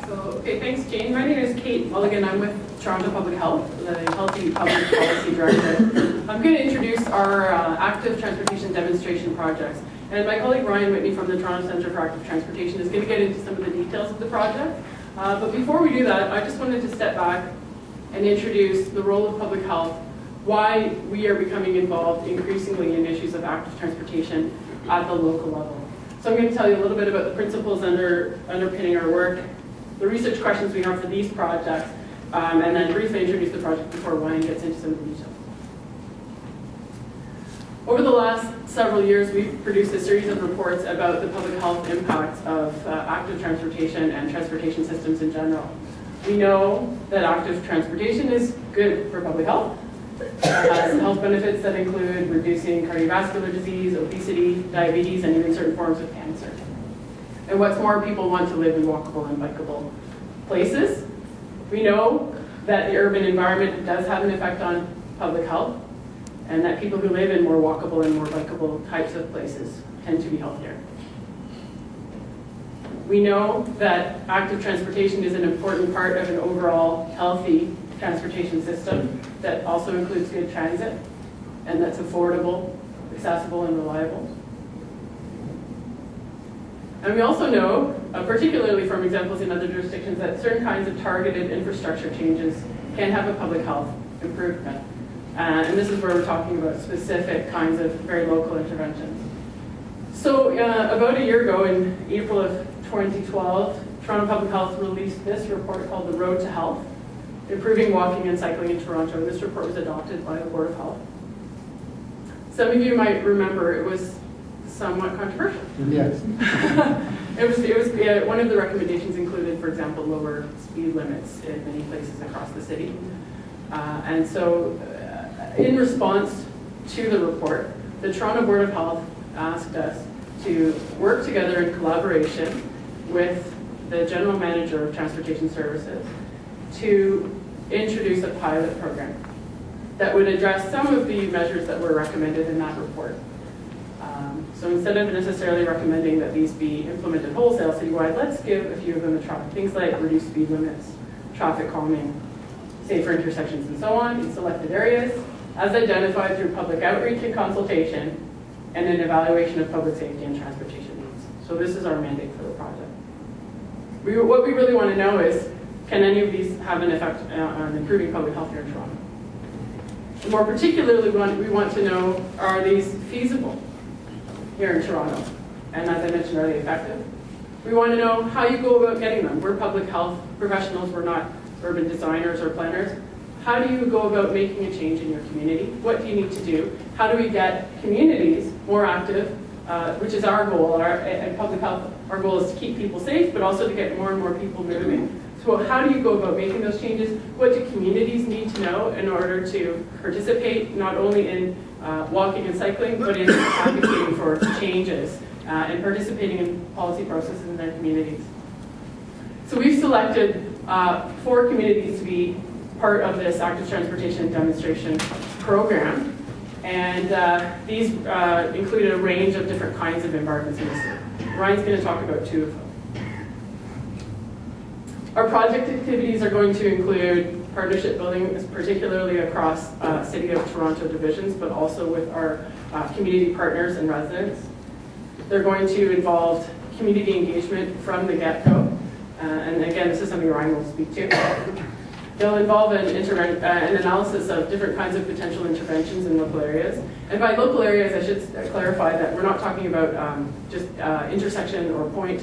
Okay, thanks, Jane. My name is Kate Mulligan. I'm with Toronto Public Health, the Healthy Public Policy Director. I'm going to introduce our active transportation demonstration projects. And my colleague Ryan Whitney from the Toronto Centre for Active Transportation is going to get into some of the details of the project. But before we do that, I just wanted to step back and introduce the role of public health, why we are becoming involved increasingly in issues of active transportation at the local level. So I'm going to tell you a little bit about the principles underpinning our work, the research questions we have for these projects, and then briefly introduce the project before Ryan gets into some of the details. Over the last several years, we've produced a series of reports about the public health impacts of active transportation and transportation systems in general. We know that active transportation is good for public health. It has health benefits that include reducing cardiovascular disease, obesity, diabetes, and even certain forms of cancer. And what's more, people want to live in walkable and bikeable places. We know that the urban environment does have an effect on public health, and that people who live in more walkable and more bikeable types of places tend to be healthier. We know that active transportation is an important part of an overall healthy transportation system that also includes good transit, and that's affordable, accessible, and reliable. And we also know, particularly from examples in other jurisdictions, that certain kinds of targeted infrastructure changes can have a public health improvement. And this is where we're talking about specific kinds of very local interventions. So about a year ago, in April of 2012, Toronto Public Health released this report called The Road to Health, Improving Walking and Cycling in Toronto. This report was adopted by the Board of Health. Some of you might remember it was somewhat controversial. Yes. One of the recommendations included, for example, lower speed limits in many places across the city. And so in response to the report, the Toronto Board of Health asked us to work together in collaboration with the General Manager of Transportation Services to introduce a pilot program that would address some of the measures that were recommended in that report. So instead of necessarily recommending that these be implemented wholesale citywide, let's give a few of them a try. Things like reduced speed limits, traffic calming, safer intersections, and so on in selected areas, as identified through public outreach and consultation, and an evaluation of public safety and transportation needs. So this is our mandate for the project. What we really want to know is, can any of these have an effect on improving public health here in Toronto? And more particularly, we want to know, are these feasible here in Toronto? And as I mentioned, are they effective? We want to know how you go about getting them. We're public health professionals, we're not urban designers or planners. How do you go about making a change in your community? What do you need to do? How do we get communities more active, which is our goal. At public health, our goal is to keep people safe, but also to get more and more people moving. So how do you go about making those changes? What do communities need to know in order to participate not only in walking and cycling, but in advocating for changes and participating in policy processes in their communities? So we've selected 4 communities to be part of this active transportation demonstration program. And these included a range of different kinds of environments in the city. Ryan's going to talk about 2 of them. Our project activities are going to include partnership building, particularly across City of Toronto divisions, but also with our community partners and residents. They're going to involve community engagement from the get-go. And again, this is something Ryan will speak to. They'll involve an analysis of different kinds of potential interventions in local areas. And by local areas, I should clarify that we're not talking about just intersection or point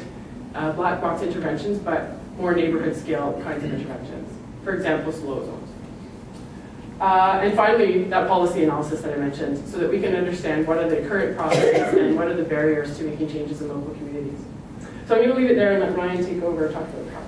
black box interventions, but more neighborhood scale kinds of interventions. For example, slow zones. And finally, that policy analysis that I mentioned, so that we can understand what are the current processes and what are the barriers to making changes in local communities. So I'm going to leave it there and let Ryan take over and talk about the project.